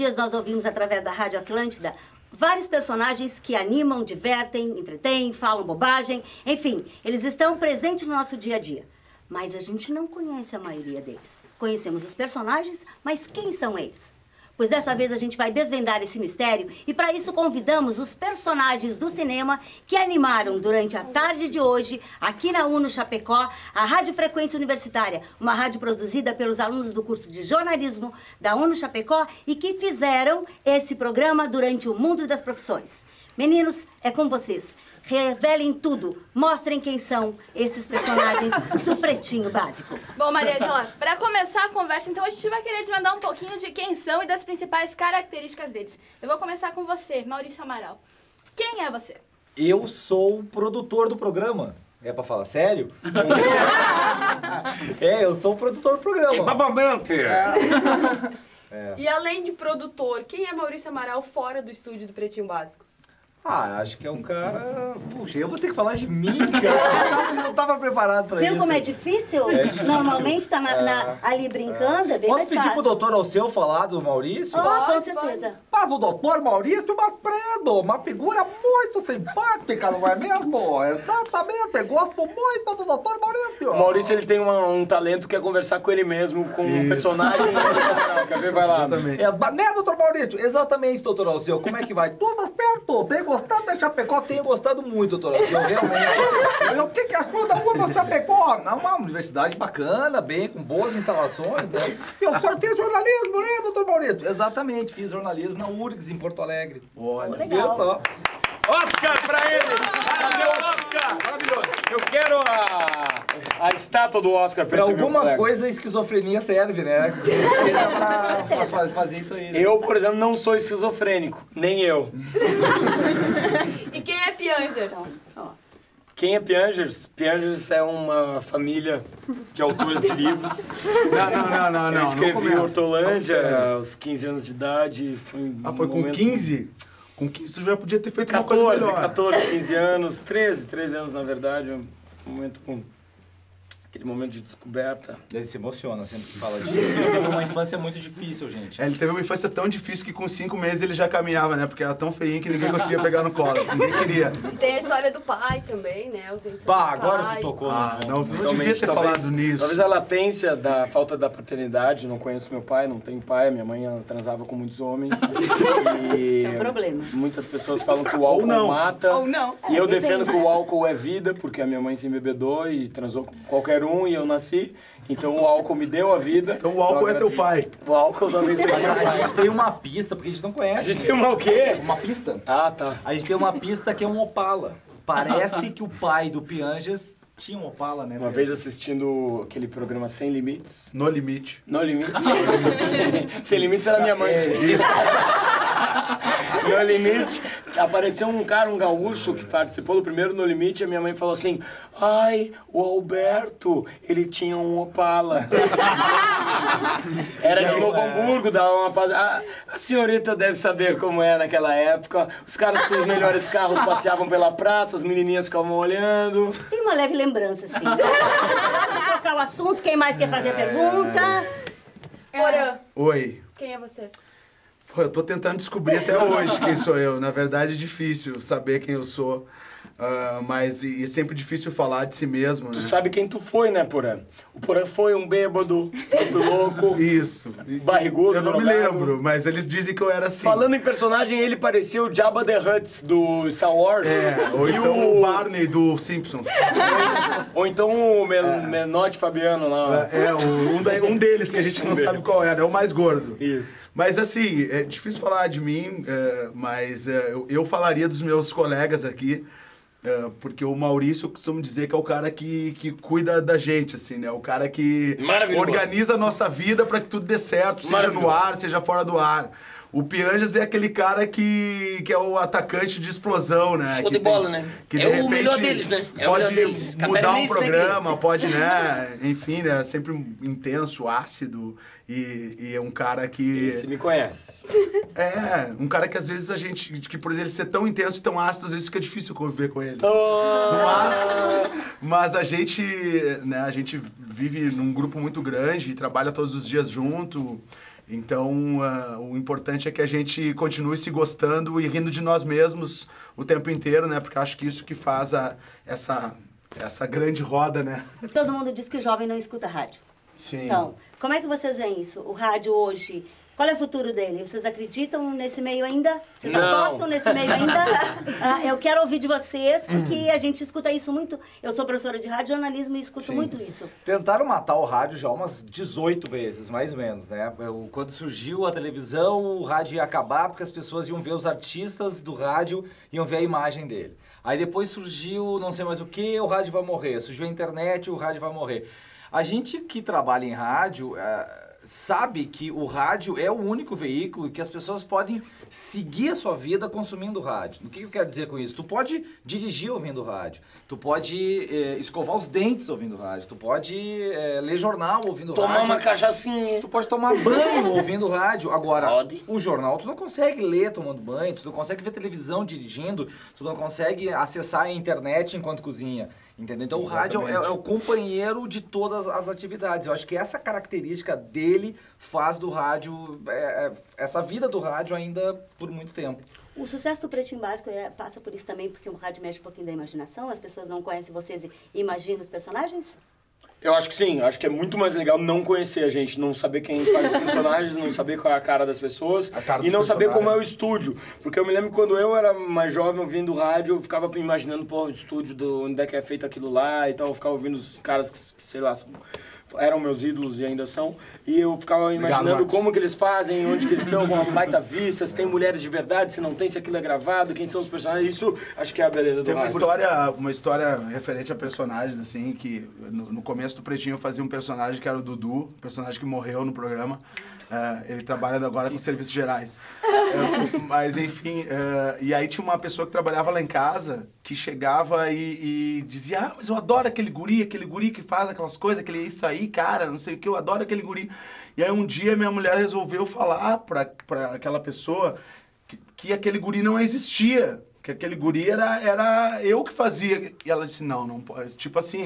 dias nós ouvimos através da Rádio Atlântida vários personagens que animam, divertem, entretêm, falam bobagem, enfim, eles estão presentes no nosso dia a dia. Mas a gente não conhece a maioria deles. Conhecemos os personagens, mas quem são eles? Pois dessa vez a gente vai desvendar esse mistério e para isso convidamos os personagens do cinema que animaram durante a tarde de hoje, aqui na UNO Chapecó, a Rádio Frequência Universitária, uma rádio produzida pelos alunos do curso de jornalismo da UNO Chapecó e que fizeram esse programa durante o Mundo das Profissões. Meninos, é com vocês. Revelem tudo, mostrem quem são esses personagens do Pretinho Básico. Bom, Maria Angela, para começar a conversa, então a gente vai querer desvendar um pouquinho de quem são e das principais características deles. Eu vou começar com você, Maurício Amaral. Quem é você? Eu sou o produtor do programa. É pra falar sério? Eu sou o produtor do programa. Babamente! E além de produtor, quem é Maurício Amaral fora do estúdio do Pretinho Básico? Acho que é um cara... Puxa, eu vou ter que falar de mim, cara. Eu não tava preparado pra isso. Viu como é difícil? É difícil. Normalmente tá ali brincando, é bem mais Posso pedir pro doutor Alceu falar do Maurício? Com certeza. Mas o doutor Maurício Macedo, uma figura muito simpática, não é mesmo? Exatamente, gosto muito do doutor Maurício. O Maurício, ele tem um talento que é conversar com ele mesmo, com um personagem. Quer ver? Vai lá. Né, doutor Maurício? Exatamente, doutor Alceu. Como é que vai? Tudo certo. Tem gostado da Chapecó? Tenho gostado muito, doutor Alceu, realmente. O que achou da UNO Chapecó? É uma universidade bacana, bem, com boas instalações, né? E o senhor fez jornalismo, né, doutor Maurício? Exatamente, fiz jornalismo na URGS, em Porto Alegre. Olha, legal. Só. Oscar pra ele! Cadê o Oscar? Maravilhoso. Eu quero a estátua do Oscar pra esse meu alguma colega. coisa a esquizofrenia serve, né? pra fazer isso aí. Né? Eu, por exemplo, não sou esquizofrênico. Nem eu. E quem é Piangers? Quem é Piangers? Piangers é uma família de autores de livros. Não. Eu escrevi não Hortolândia aos 15 anos de idade. Foi foi com momento... 15? Com 15 tu já podia ter feito uma coisa melhor. 14, 15 anos, 13 anos na verdade, aquele momento de descoberta. Ele se emociona sempre que fala disso. Ele teve uma infância muito difícil, gente. Ele teve uma infância tão difícil que com 5 meses ele já caminhava, né? Porque era tão feinho que ninguém conseguia pegar no colo. Ninguém queria. E tem a história do pai também, né? A ausência Pá, do agora pai. tu tocou Não, tu não Realmente, devia ter falado nisso. Talvez a latência da falta da paternidade, não conheço meu pai, não tenho pai, minha mãe ela transava com muitos homens. E Esse é um problema. muitas pessoas falam que o álcool mata. Ou não. E eu depende, defendo que né? o álcool é vida, porque a minha mãe se embebedou e transou com qualquer um e eu nasci. Então o álcool me deu a vida. Então o álcool é teu pai. O álcool também seja meu A pai. gente tem uma pista, porque a gente não conhece. A gente tem uma o quê? Uma pista? Ah, tá. A gente tem uma pista que é um Opala. Parece que o pai do Piangers tinha um Opala, né? Uma vez assistindo aquele programa Sem Limites. No limite. No Limite. Sem Limites era minha mãe. No Limite, apareceu um cara, um gaúcho, que participou do primeiro No Limite, e a minha mãe falou assim: ai, o Alberto, ele tinha um Opala. Era de Novo Hamburgo, dava uma paz. A senhorita deve saber como é naquela época. Os caras com os melhores carros passeavam pela praça, as menininhas ficavam olhando. Tem uma leve lembrança, assim. Vamos trocar o assunto, quem mais quer fazer pergunta? Porã, Oi. quem é você? Pô, eu tô tentando descobrir até hoje quem sou eu. Na verdade é difícil saber quem eu sou. Mas é sempre difícil falar de si mesmo, Tu né? sabe quem tu foi, né, Porã? O Porã foi um bêbado, muito louco, Isso. barrigudo, Eu não me drogado. lembro, mas eles dizem que eu era assim. Falando em personagem, ele parecia o Jabba the Hutt do Star Wars. Ou E então o Barney do Simpsons. Ou então o Menotti Fabiano lá. Um deles que a gente não sabe qual era, é o mais gordo. Isso. Mas assim, é difícil falar de mim, mas eu falaria dos meus colegas aqui, porque o Maurício, eu costumo dizer que é o cara que cuida da gente, assim, né? O cara que Maravilhoso. organiza a nossa vida para que tudo dê certo, seja no Maravilhoso. ar, seja fora do ar. O Piangers é aquele cara que é o atacante de explosão, né? Show de bola, né? Que de É o repente melhor deles, né? É o pode melhor deles. mudar um Catarinense, né, programa, pode, né? Enfim, né? Sempre intenso, ácido. E é um cara que... Você me conhece. Um cara que às vezes a gente... Que por ele ser tão intenso e tão ácido, às vezes fica difícil conviver com ele. Mas a gente, né? A gente vive num grupo muito grande e trabalha todos os dias junto. Então, o importante é que a gente continue se gostando e rindo de nós mesmos o tempo inteiro, né? Porque acho que isso que faz essa grande roda, né? Todo mundo diz que o jovem não escuta rádio. Sim. Então, como é que vocês veem isso? O rádio hoje, qual é o futuro dele? Vocês acreditam nesse meio ainda? Vocês apostam nesse meio ainda? Eu quero ouvir de vocês, porque a gente escuta isso muito. Eu sou professora de rádio jornalismo e escuto muito isso. Tentaram matar o rádio já umas 18 vezes, mais ou menos, né? Quando surgiu a televisão, o rádio ia acabar porque as pessoas iam ver os artistas do rádio, iam ver a imagem dele. Aí depois surgiu não sei mais o que, o rádio vai morrer. Surgiu a internet, o rádio vai morrer. A gente que trabalha em rádio sabe que o rádio é o único veículo que as pessoas podem seguir a sua vida consumindo rádio. O que eu quero dizer com isso? Tu pode dirigir ouvindo rádio, tu pode escovar os dentes ouvindo rádio, tu pode ler jornal ouvindo rádio. Tomar uma cachaçinha. Tu pode tomar banho ouvindo rádio. Agora, o jornal tu não consegue ler tomando banho, tu não consegue ver televisão dirigindo, tu não consegue acessar a internet enquanto cozinha. Entendeu? Então Exatamente. O rádio é o companheiro de todas as atividades. Eu acho que essa característica dele faz do rádio, essa vida do rádio ainda por muito tempo. O sucesso do Pretinho Básico passa por isso também, porque o rádio mexe um pouquinho da imaginação, as pessoas não conhecem vocês e imaginam os personagens? Eu acho que sim, acho que é muito mais legal não conhecer a gente, não saber quem faz os personagens, não saber qual é a cara das pessoas e não saber como é o estúdio. Porque eu me lembro que quando eu era mais jovem ouvindo rádio, eu ficava imaginando, pô, o estúdio, onde é que é feito aquilo lá e tal, eu ficava ouvindo os caras que sei lá, eram meus ídolos e ainda são, e eu ficava imaginando como que eles fazem, onde que eles estão, com uma baita vista, se tem mulheres de verdade, se não tem, se aquilo é gravado, quem são os personagens, isso acho que é a beleza do rádio. Uma história referente a personagens, assim, que no começo do Pretinho eu fazia um personagem que era o Dudu, um personagem que morreu no programa. Ele trabalha agora com serviços gerais. Mas, enfim, e aí tinha uma pessoa que trabalhava lá em casa, que chegava e dizia, mas eu adoro aquele guri que faz aquelas coisas, aquele isso aí, cara, não sei o que, eu adoro aquele guri. E aí um dia minha mulher resolveu falar pra aquela pessoa que aquele guri não existia. Que aquele guri era eu que fazia. E ela disse, não pode. Tipo assim,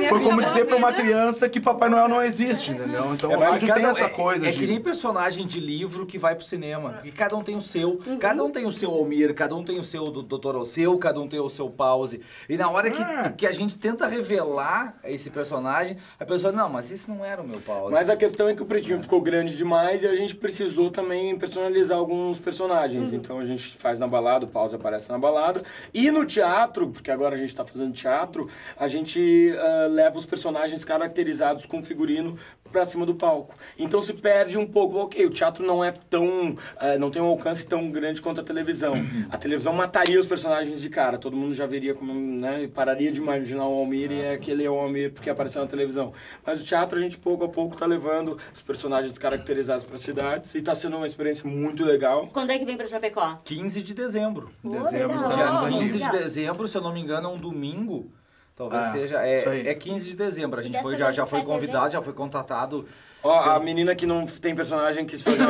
foi como dizer pra uma criança que Papai Noel não existe, entendeu? Então o rádio tem essa coisa. Que nem personagem de livro que vai pro cinema. Porque cada um tem o seu. Cada um tem o seu Almir, cada um tem o seu Dr. Alceu, cada um tem o seu Pause. E na hora que a gente tenta revelar esse personagem, a pessoa, não, mas esse não era o meu Pause. Mas a questão é que o Pretinho ficou grande demais e a gente precisou também personalizar alguns personagens. Então a gente faz na balada, o Pause aparece na balada. E no teatro, porque agora a gente tá fazendo teatro, a gente leva os personagens caracterizados com figurino pra cima do palco. Então se perde um pouco. Ok, o teatro não é tão... não tem um alcance tão grande quanto a televisão. A televisão mataria os personagens de cara. Todo mundo já veria como... né, pararia de imaginar o Almir e aquele é o Almir porque apareceu na televisão. Mas o teatro a gente pouco a pouco tá levando os personagens caracterizados para cidades e tá sendo uma experiência muito legal. Quando é que vem pra Chapecó? 15 de dezembro. Dezembro, dia 15 de dezembro, se eu não me engano, é um domingo. Talvez seja. É 15 de dezembro. A gente já foi convidado, já foi contatado. Ó, a menina que não tem personagem quis fazer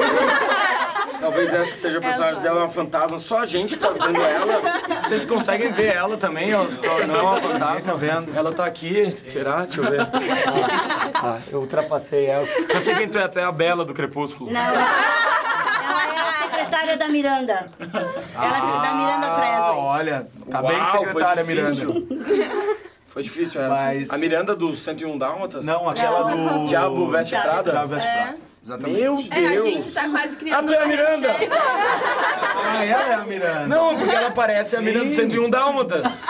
talvez essa seja a personagem dela, é uma fantasma. Só a gente tá vendo ela. Vocês conseguem ver ela também, ela não é uma fantasma. Tá vendo? Ela tá aqui, será? Deixa eu ver. Eu ultrapassei ela. Eu sei quem tu é a Bela do Crepúsculo. Não, ela é a secretária da Miranda. Ela é da Miranda Presley. Olha, tá bem de secretária, Miranda. Foi difícil essa. Mas... A Miranda do 101 Dálmatas? Não, aquela do... Diabo Veste Prada? Diabo Veste Prada. Exatamente. Meu Deus! A gente tá quase criando... tu é a Miranda! Ela é a Miranda. Não, porque ela parece a Miranda do 101 Dálmatas.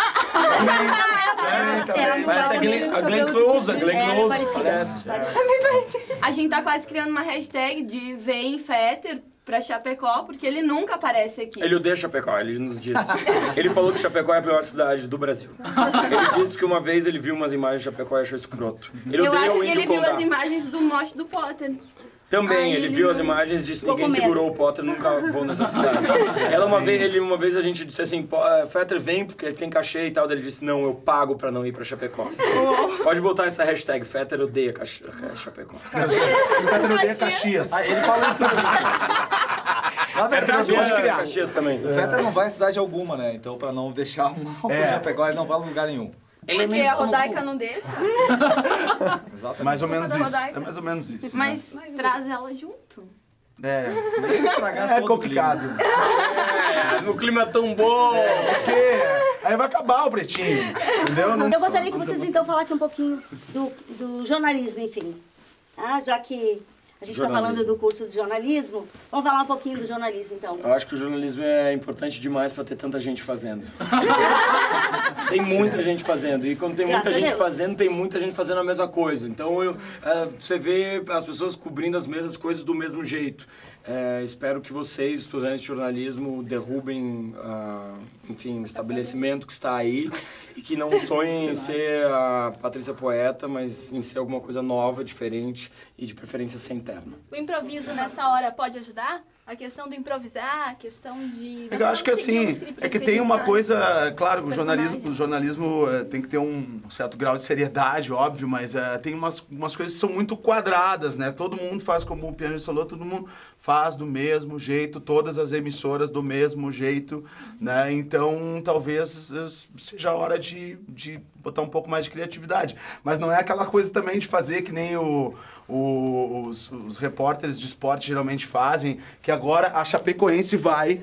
Parece a Glenn Close. A Glenn Close parece. A gente tá quase criando uma hashtag de vem Fetter pra Chapecó, porque ele nunca aparece aqui. Ele odeia Chapecó, ele nos disse. Ele falou que Chapecó é a pior cidade do Brasil. Ele disse que uma vez ele viu umas imagens de Chapecó e achou escroto. Eu acho que ele viu as imagens do mote do Potter. Também, ele viu as imagens e disse ninguém segurou o Potter, nunca vou nessa cidade. Uma vez a gente disse assim, Fetter vem porque tem cachê e tal, daí ele disse, não, eu pago pra não ir pra Chapecó. Pode botar essa hashtag, Fetter odeia Chapecó. Fetter odeia Caxias. Ele fala isso tudo. Na verdade, pode criar. Caxias também. O Fetter não vai em cidade alguma, né? Então, pra não deixar um Chapecó, ele não vai em lugar nenhum. Porque a Rodaica não deixa. Exatamente. Mais ou menos da isso. Rodaica. É mais ou menos isso. Mas traz ela junto. É todo complicado. No clima tão bom. Porque aí vai acabar o Pretinho, entendeu? Não Eu gostaria que vocês então falassem um pouquinho do jornalismo, enfim. Já que a gente está falando do curso de jornalismo, vamos falar um pouquinho do jornalismo, então. Eu acho que o jornalismo é importante demais para ter tanta gente fazendo. Tem muita gente fazendo. E quando tem muita Graças a gente Deus. fazendo, tem muita gente fazendo a mesma coisa. Então, você vê as pessoas cobrindo as mesmas coisas do mesmo jeito. Espero que vocês, estudantes de jornalismo, derrubem, enfim, o estabelecimento que está aí e que não sonhem em ser a Patrícia Poeta, mas em ser alguma coisa nova, diferente e de preferência sem terno. O improviso nessa hora pode ajudar? A questão do improvisar, a questão de... Eu acho que assim, é que tem uma coisa, claro, o jornalismo tem que ter um certo grau de seriedade, óbvio, mas tem umas coisas que são muito quadradas, né? Todo mundo faz, como o Pianjo falou, todo mundo faz do mesmo jeito, todas as emissoras do mesmo jeito, né? Então, talvez seja a hora de botar um pouco mais de criatividade. Mas não é aquela coisa também de fazer que nem os repórteres de esporte geralmente fazem, que agora a Chapecoense vai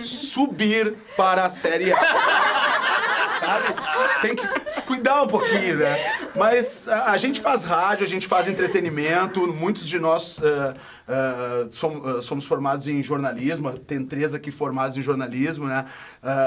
subir para a Série A. Sabe? Tem que cuidar um pouquinho, né? Mas a gente faz rádio, a gente faz entretenimento, muitos de nós somos formados em jornalismo, tem 3 aqui formados em jornalismo, né?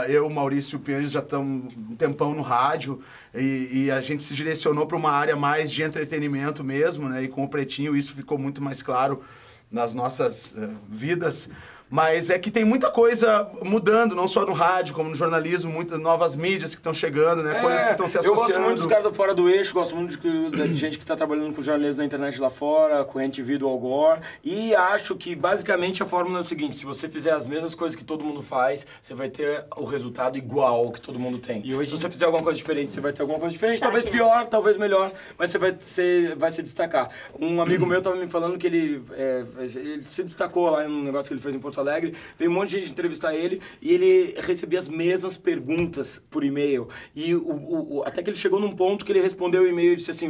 Eu, Maurício e o Pianjo já estamos um tempão no rádio e a gente se direcionou para uma área mais de entretenimento mesmo, né? E com o Pretinho isso ficou muito mais claro nas nossas vidas. Mas é que tem muita coisa mudando, não só no rádio, como no jornalismo, muitas novas mídias que estão chegando, né? Coisas que estão se associando. Eu gosto muito dos caras do Fora do Eixo, gosto muito de gente que está trabalhando com jornalismo na internet lá fora, com Rente do Al Gore, e acho que basicamente a fórmula é o seguinte: se você fizer as mesmas coisas que todo mundo faz, você vai ter o resultado igual ao que todo mundo tem. E hoje, se você fizer alguma coisa diferente, você vai ter alguma coisa diferente, talvez pior, talvez melhor, mas você vai se destacar. Um amigo meu estava me falando que ele se destacou lá no negócio que ele fez em Porto Alegre, veio um monte de gente entrevistar ele e ele recebia as mesmas perguntas por e-mail. E até que ele chegou num ponto que ele respondeu o e-mail e disse assim: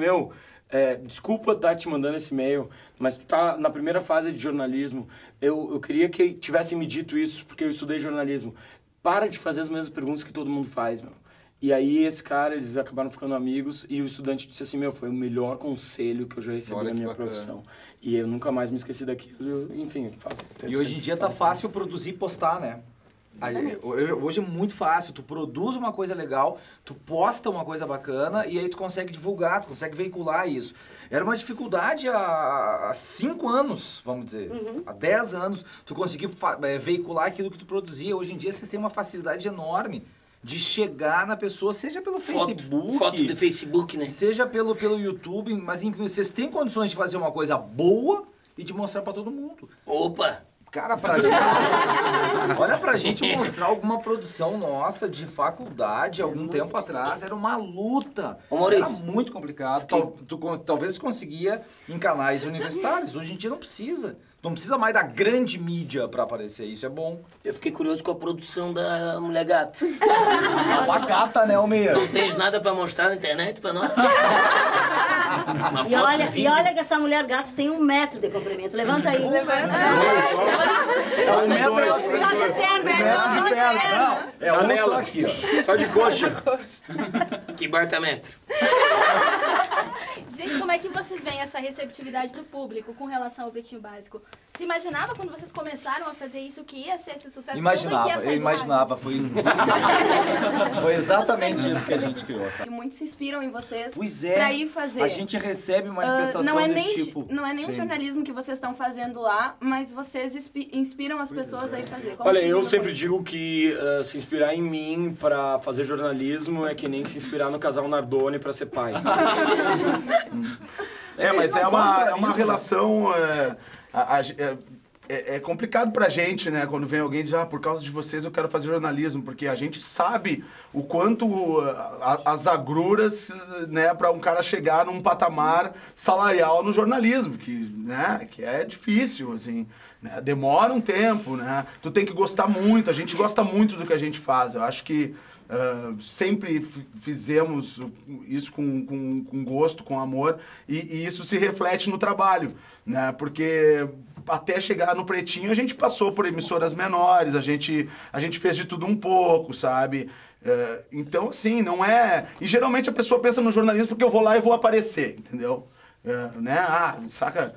desculpa estar te mandando esse e-mail, mas tu tá na primeira fase de jornalismo. Eu queria que tivessem me dito isso, porque eu estudei jornalismo. Para de fazer as mesmas perguntas que todo mundo faz, meu. E aí esse cara, eles acabaram ficando amigos e o estudante disse assim: foi o melhor conselho que eu já recebi na minha profissão. E eu nunca mais me esqueci daquilo, enfim, faço. E hoje em dia tá fácil produzir e postar, né? Hoje é muito fácil, tu produz uma coisa legal, tu posta uma coisa bacana e aí tu consegue divulgar, tu consegue veicular isso. Era uma dificuldade há 5 anos, vamos dizer, há 10 anos, tu conseguir veicular aquilo que tu produzia. Hoje em dia vocês têm uma facilidade enorme de chegar na pessoa, seja pelo Facebook... Foto do Facebook, né? Seja pelo YouTube, mas enfim, vocês têm condições de fazer uma coisa boa e de mostrar pra todo mundo. Opa! Cara, pra gente... olha pra gente mostrar alguma produção nossa de faculdade algum tempo atrás, era uma luta. Ô, Maurício, era muito complicado. Talvez conseguia em canais universitários. Hoje em dia não precisa. Não precisa mais da grande mídia pra aparecer. Isso é bom. Eu fiquei curioso com a produção da Mulher Gato. Uma gata, né, Almeida? Não tens nada pra mostrar na internet pra nós? E olha que essa Mulher Gato tem 1 metro de comprimento. Levanta aí. Só de perna. É uma só aqui, ó. Só de coxa. Que bartamento. Gente, como é que vocês veem essa receptividade do público com relação ao Pretinho Básico? Se imaginava quando vocês começaram a fazer isso que ia ser esse sucesso? Eu imaginava. Foi exatamente isso que a gente criou, sabe? E muitos se inspiram em vocês Pois pra ir fazer. A gente recebe manifestação desse tipo. Não é nem o jornalismo que vocês estão fazendo lá, mas vocês inspiram as pessoas a ir fazer. Como Olha, que eu lidam sempre com isso? digo que se inspirar em mim pra fazer jornalismo é que nem se inspirar no casal Nardoni pra ser pai. Mas é uma relação... É complicado pra gente, né? Quando vem alguém e diz, por causa de vocês eu quero fazer jornalismo, porque a gente sabe o quanto as agruras, né, pra um cara chegar num patamar salarial no jornalismo, que é difícil, assim, né? Demora um tempo, né? Tu tem que gostar muito, a gente gosta muito do que a gente faz. Eu acho que sempre fizemos isso com gosto, com amor, e isso se reflete no trabalho, né? Porque até chegar no Pretinho a gente passou por emissoras menores, a gente fez de tudo um pouco, sabe? Então, assim, não é... E geralmente a pessoa pensa no jornalismo porque eu vou lá e vou aparecer, entendeu? Né? Saca?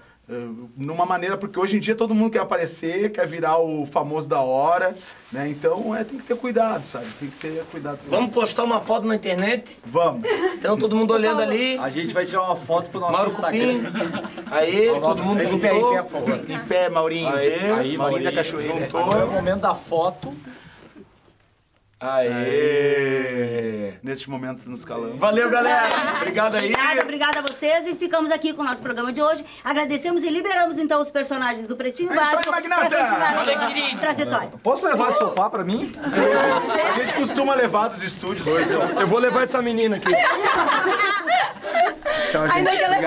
Numa maneira, porque hoje em dia todo mundo quer aparecer, quer virar o famoso da hora, né? Então tem que ter cuidado, sabe? Tem que ter cuidado. Vamos postar uma foto na internet? Vamos. Então todo mundo olhando ali. A gente vai tirar uma foto pro nosso Mauro Instagram. Cupim. Aí, todo mundo Em pé, juntou. por favor. Em pé, Maurinho. Aí, Maurinho da Cachoeira. Agora é o momento da foto. Aê! Neste momento nos calamos. Valeu, galera! Obrigado aí! Obrigada a vocês e ficamos aqui com o nosso programa de hoje. Agradecemos e liberamos então os personagens do Pretinho É isso aí, Básico Magnata! pra continuar Valeu, essa querido! trajetória. Posso levar esse sofá pra mim? A gente costuma levar dos estúdios. Eu vou levar essa menina aqui. Tchau, gente. Ainda que ela